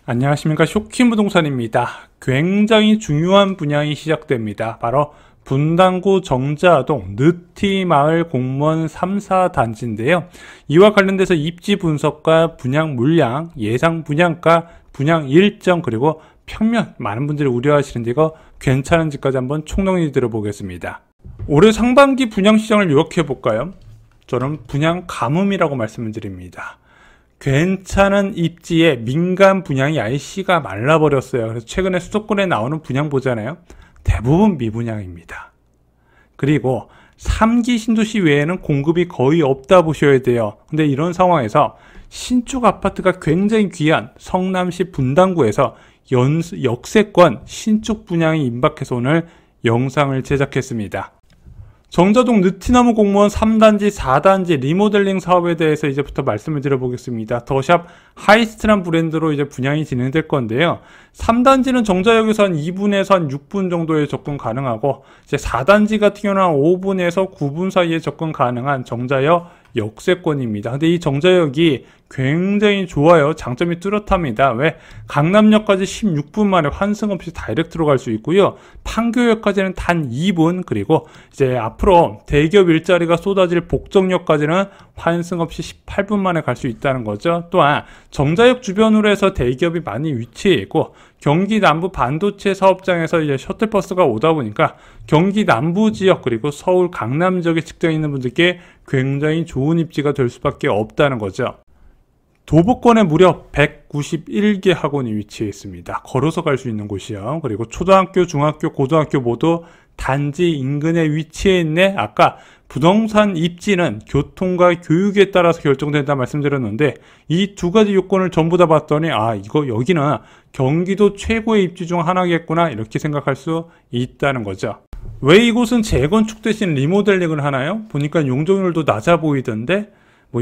안녕하십니까. 쇼킹부동산입니다. 굉장히 중요한 분양이 시작됩니다. 바로 분당구 정자동 느티마을 공무원 3사 단지인데요. 이와 관련돼서 입지 분석과 분양 물량, 예상 분양가, 분양 일정, 그리고 평면, 많은 분들이 우려하시는데 이거 괜찮은지까지 한번 총정리 들어보겠습니다. 올해 상반기 분양 시장을 요약해 볼까요? 저는 분양 가뭄이라고 말씀을 드립니다. 괜찮은 입지에 민간 분양이 아예 씨가 말라버렸어요. 그래서 최근에 수도권에 나오는 분양 보잖아요. 대부분 미분양입니다. 그리고 3기 신도시 외에는 공급이 거의 없다 보셔야 돼요. 근데 이런 상황에서 신축 아파트가 굉장히 귀한 성남시 분당구에서 역세권 신축 분양이 임박해서 오늘 영상을 제작했습니다. 정자동 느티나무 공무원 3단지, 4단지 리모델링 사업에 대해서 이제부터 말씀을 드려보겠습니다. 더샵 하이스트란 브랜드로 이제 분양이 진행될 건데요. 3단지는 정자역에서 한 2분에서 한 6분 정도에 접근 가능하고, 이제 4단지 같은 경우는 한 5분에서 9분 사이에 접근 가능한 정자역 역세권입니다. 근데 이 정자역이 굉장히 좋아요. 장점이 뚜렷합니다. 왜? 강남역까지 16분 만에 환승 없이 다이렉트로 갈 수 있고요. 판교역까지는 단 2분, 그리고 이제 앞으로 대기업 일자리가 쏟아질 복정역까지는 환승 없이 18분 만에 갈 수 있다는 거죠. 또한 정자역 주변으로 해서 대기업이 많이 위치해 있고, 경기 남부 반도체 사업장에서 이제 셔틀버스가 오다 보니까 경기 남부 지역 그리고 서울 강남 지역에 직장에 있는 분들께 굉장히 좋은 입지가 될 수밖에 없다는 거죠. 도보권에 무려 191개 학원이 위치해 있습니다. 걸어서 갈 수 있는 곳이요. 그리고 초등학교, 중학교, 고등학교 모두 단지 인근에 위치해 있네. 아까 부동산 입지는 교통과 교육에 따라서 결정된다 말씀드렸는데, 이 두 가지 요건을 전부 다 봤더니 여기는 경기도 최고의 입지 중 하나겠구나, 이렇게 생각할 수 있다는 거죠. 왜 이곳은 재건축 대신 리모델링을 하나요? 보니까 용적률도 낮아 보이던데,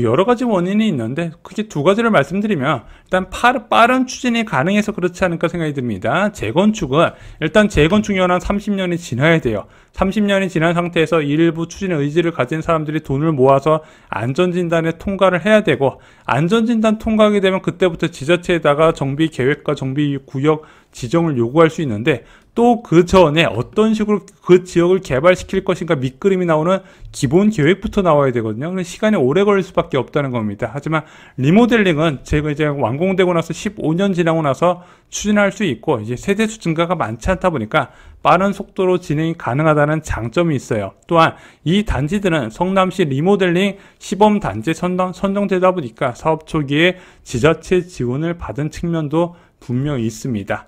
여러 가지 원인이 있는데 크게 두 가지를 말씀드리면, 일단 빠른 추진이 가능해서 그렇지 않을까 생각이 듭니다. 재건축은 일단 재건축 연한 30년이 지나야 돼요. 30년이 지난 상태에서 일부 추진 의지를 가진 사람들이 돈을 모아서 안전진단에 통과를 해야 되고, 안전진단 통과하게 되면 그때부터 지자체에다가 정비계획과 정비구역 지정을 요구할 수 있는데, 또 그 전에 어떤 식으로 그 지역을 개발시킬 것인가 밑그림이 나오는 기본 계획부터 나와야 되거든요. 그래서 시간이 오래 걸릴 수밖에 없다는 겁니다. 하지만 리모델링은 제가 이제 완공되고 나서 15년 지나고 나서 추진할 수 있고, 이제 세대수 증가가 많지 않다 보니까 빠른 속도로 진행이 가능하다는 장점이 있어요. 또한 이 단지들은 성남시 리모델링 시범 단지에 선정되다 보니까 사업 초기에 지자체 지원을 받은 측면도 분명히 있습니다.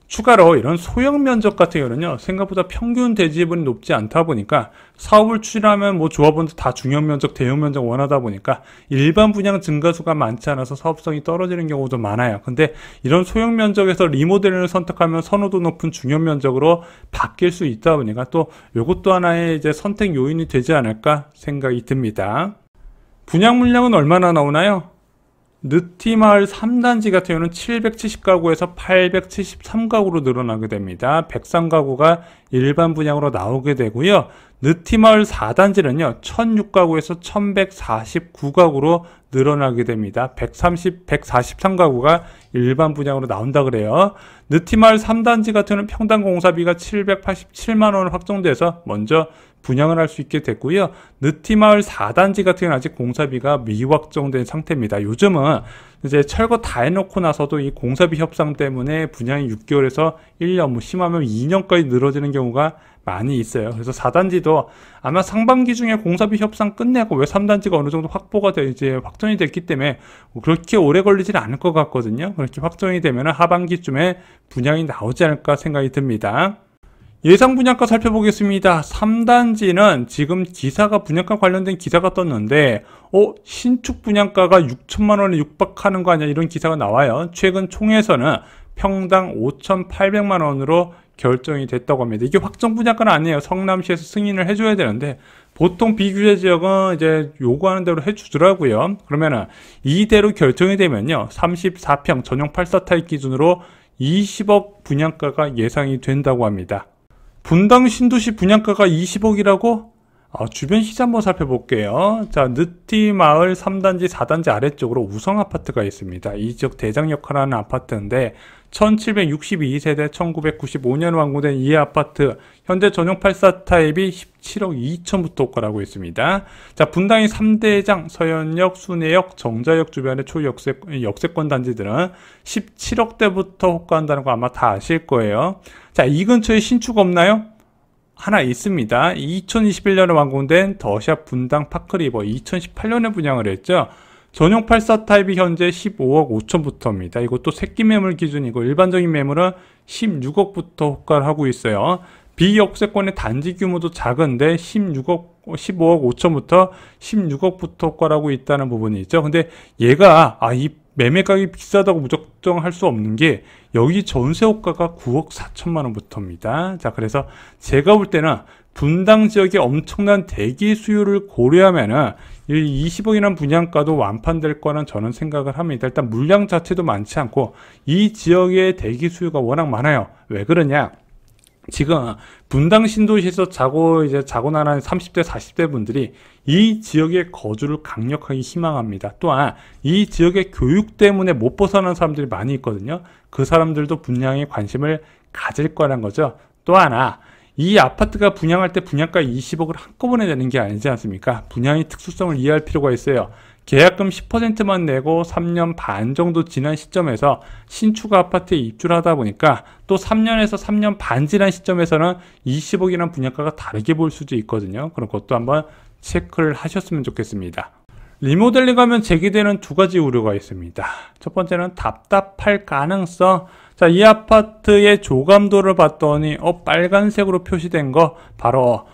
추가로 이런 소형 면적 같은 경우는요, 생각보다 평균 대지분이 높지 않다 보니까 사업을 추진하면 조합원들 다 중형 면적, 대형 면적 원하다 보니까 일반 분양 증가수가 많지 않아서 사업성이 떨어지는 경우도 많아요. 근데 이런 소형 면적에서 리모델링을 선택하면 선호도 높은 중형 면적으로 바뀔 수 있다 보니까 또 이것도 하나의 이제 선택 요인이 되지 않을까 생각이 듭니다. 분양 물량은 얼마나 나오나요? 느티마을 3단지 같은 경우는 770가구에서 873가구로 늘어나게 됩니다. 103가구가 일반 분양으로 나오게 되고요. 느티마을 4단지는요, 1006가구에서 1149가구로 늘어나게 됩니다. 143가구가 일반 분양으로 나온다 그래요. 느티마을 3단지 같은 경우는 평당 공사비가 787만원 확정돼서 먼저 분양을 할 수 있게 됐고요. 느티마을 4단지 같은 경우는 아직 공사비가 미확정된 상태입니다. 요즘은 이제 철거 다 해놓고 나서도 이 공사비 협상 때문에 분양이 6개월에서 1년, 심하면 2년까지 늘어지는 경우가 많이 있어요. 그래서 4단지도 아마 상반기 중에 공사비 협상 끝내고, 왜 3단지가 어느 정도 확보가 이제 확정이 됐기 때문에 그렇게 오래 걸리지는 않을 것 같거든요. 그렇게 확정이 되면 하반기쯤에 분양이 나오지 않을까 생각이 듭니다. 예상 분양가 살펴보겠습니다. 3단지는 지금 기사가, 분양가 관련된 기사가 떴는데, 신축 분양가가 6천만원에 육박하는 거 아니야, 이런 기사가 나와요. 최근 총에서는 평당 5,800만원으로 결정이 됐다고 합니다. 이게 확정 분양가는 아니에요. 성남시에서 승인을 해줘야 되는데, 보통 비규제 지역은 이제 요구하는 대로 해주더라고요. 그러면은 이대로 결정이 되면요, 34평 전용 8사 타입 기준으로 20억 분양가가 예상이 된다고 합니다. 분당 신도시 분양가가 20억이라고? 주변 시세 한번 살펴볼게요. 자, 느티마을 3단지, 4단지 아래쪽으로 우성아파트가 있습니다. 이 지역 대장 역할을 하는 아파트인데 1762세대 1995년 완공된 이 아파트 현재 전용 84 타입이 17억 2천부터 호가라고 있습니다. 자, 분당이 3대장, 서현역, 순회역, 정자역 주변의 초역세권 단지들은 17억대부터 호가한다는 거 아마 다 아실 거예요. 자, 이 근처에 신축 없나요? 하나 있습니다. 2021년에 완공된 더샵 분당 파크리버 2018년에 분양을 했죠. 전용 84 타입이 현재 15억 5천부터입니다. 이것도 새끼 매물 기준이고 일반적인 매물은 16억부터 호가를 하고 있어요. 비역세권의 단지 규모도 작은데 15억 5천부터 16억부터 호가를 하고 있다는 부분이 있죠. 근데 얘가 이 매매 가격이 비싸다고 무조건 할 수 없는 게 여기 전세 호가가 9억 4천만 원부터입니다. 자, 그래서 제가 볼 때는 분당 지역의 엄청난 대기 수요를 고려하면은 이 20억이라는 분양가도 완판될 거라는 저는 생각을 합니다. 일단 물량 자체도 많지 않고 이 지역의 대기 수요가 워낙 많아요. 왜 그러냐? 지금 분당 신도시에서 자고 나는 30대 40대 분들이 이 지역의 거주를 강력하게 희망합니다. 또한 이 지역의 교육 때문에 못 벗어나는 사람들이 많이 있거든요. 그 사람들도 분양에 관심을 가질 거란 거죠. 또 하나, 이 아파트가 분양할 때 분양가 20억을 한꺼번에 내는 게 아니지 않습니까? 분양의 특수성을 이해할 필요가 있어요. 계약금 10%만 내고 3년 반 정도 지난 시점에서 신축 아파트에 입주를 하다 보니까 또 3년에서 3년 반 지난 시점에서는 20억이라는 분양가가 다르게 보일 수도 있거든요. 그런 것도 한번 체크를 하셨으면 좋겠습니다. 리모델링 하면 제기되는 두 가지 우려가 있습니다. 첫 번째는 답답할 가능성. 자, 이 아파트의 조감도를 봤더니 빨간색으로 표시된 거 바로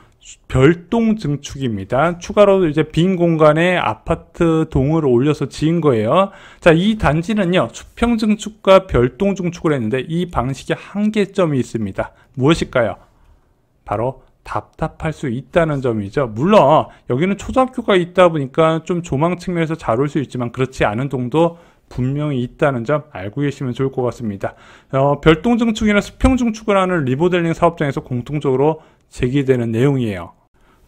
별동 증축입니다. 추가로 이제 빈 공간에 아파트 동을 올려서 지은 거예요. 자, 이 단지는요, 수평 증축과 별동 증축을 했는데 이 방식에 한계점이 있습니다. 무엇일까요? 바로 답답할 수 있다는 점이죠. 물론 여기는 초등학교가 있다 보니까 좀 조망 측면에서 잘 올 수 있지만 그렇지 않은 동도 분명히 있다는 점 알고 계시면 좋을 것 같습니다. 별동 증축이나 수평 증축을 하는 리모델링 사업장에서 공통적으로 제기되는 내용이에요.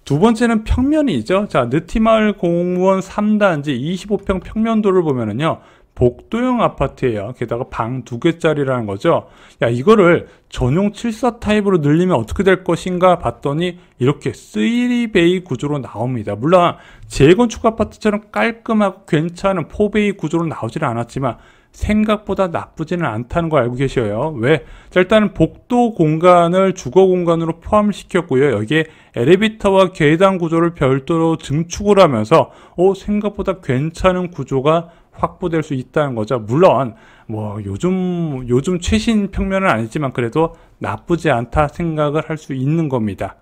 두 번째는 평면이죠. 자, 느티마을 공무원 3단지 25평 평면도를 보면은요, 복도형 아파트예요. 게다가 방 2개짜리라는 거죠. 야, 이거를 전용 74 타입으로 늘리면 어떻게 될 것인가 봤더니 이렇게 3베이 구조로 나옵니다. 물론 재건축 아파트처럼 깔끔하고 괜찮은 4베이 구조로 나오지는 않았지만 생각보다 나쁘지는 않다는 거 알고 계셔요. 왜? 자, 일단은 복도 공간을 주거 공간으로 포함시켰고요. 여기에 엘리베이터와 계단 구조를 별도로 증축을 하면서 생각보다 괜찮은 구조가 확보될 수 있다는 거죠. 물론 요즘 최신 평면은 아니지만 그래도 나쁘지 않다 생각을 할 수 있는 겁니다.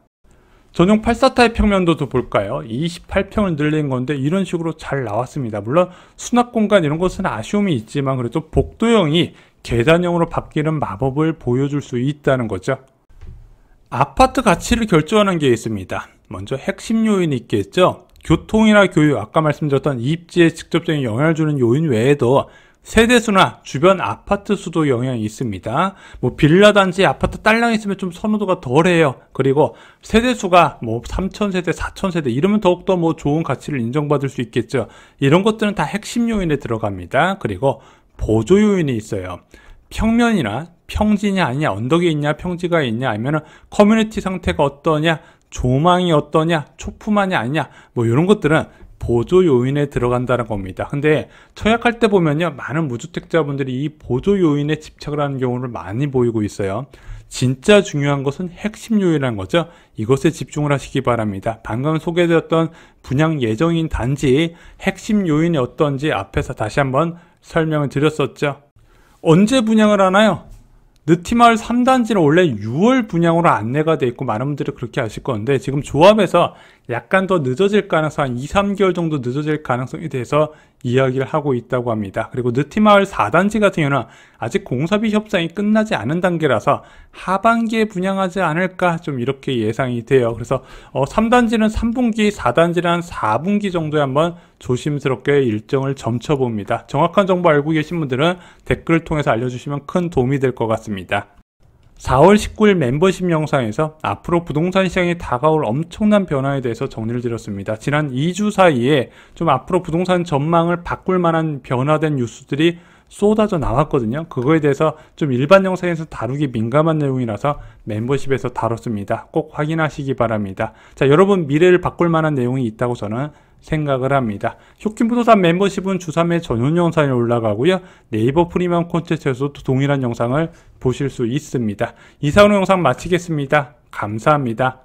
전용 84 타입 평면도도 볼까요? 28평을 늘린 건데 이런 식으로 잘 나왔습니다. 물론 수납 공간 이런 것은 아쉬움이 있지만 그래도 복도형이 계단형으로 바뀌는 마법을 보여줄 수 있다는 거죠. 아파트 가치를 결정하는 게 있습니다. 먼저 핵심 요인이 있겠죠. 교통이나 교육, 아까 말씀드렸던 입지에 직접적인 영향을 주는 요인 외에도 세대수나 주변 아파트 수도 영향이 있습니다. 빌라 단지 아파트 딸랑 있으면 좀 선호도가 덜해요. 그리고 세대수가 3000세대, 4000세대 이러면 더욱더 좋은 가치를 인정받을 수 있겠죠. 이런 것들은 다 핵심 요인에 들어갑니다. 그리고 보조 요인이 있어요. 평면이나 평지냐 아니냐, 언덕에 있냐, 평지가 있냐, 아니면 커뮤니티 상태가 어떠냐, 조망이 어떠냐, 초품하냐 아니냐, 이런 것들은 보조 요인에 들어간다는 겁니다. 근데 청약할 때 보면요, 많은 무주택자분들이 이 보조 요인에 집착을 하는 경우를 많이 보이고 있어요. 진짜 중요한 것은 핵심 요인이라는 거죠. 이것에 집중을 하시기 바랍니다. 방금 소개드렸던 분양 예정인 단지 핵심 요인이 어떤지 앞에서 다시 한번 설명을 드렸었죠. 언제 분양을 하나요? 느티마을 3단지는 원래 6월 분양으로 안내가 돼 있고 많은 분들이 그렇게 아실 건데 지금 조합에서 약간 더 늦어질 가능성, 한 2, 3개월 정도 늦어질 가능성에 대해서 이야기를 하고 있다고 합니다. 그리고 느티마을 4단지 같은 경우는 아직 공사비 협상이 끝나지 않은 단계라서 하반기에 분양하지 않을까 좀 이렇게 예상이 돼요. 그래서 3단지는 3분기, 4단지는 4분기 정도에 한번 조심스럽게 일정을 점쳐봅니다. 정확한 정보 알고 계신 분들은 댓글을 통해서 알려주시면 큰 도움이 될 것 같습니다. 4월 19일 멤버십 영상에서 앞으로 부동산 시장에 다가올 엄청난 변화에 대해서 정리를 드렸습니다. 지난 2주 사이에 좀 앞으로 부동산 전망을 바꿀 만한 변화된 뉴스들이 쏟아져 나왔거든요. 그거에 대해서 좀 일반 영상에서 다루기 민감한 내용이라서 멤버십에서 다뤘습니다. 꼭 확인하시기 바랍니다. 자, 여러분 미래를 바꿀 만한 내용이 있다고 저는 생각을 합니다. 효킴부동산 멤버십은 주 3회 전용 영상이 올라가고요. 네이버 프리미엄 콘텐츠에서도 동일한 영상을 보실 수 있습니다. 이상으로 영상 마치겠습니다. 감사합니다.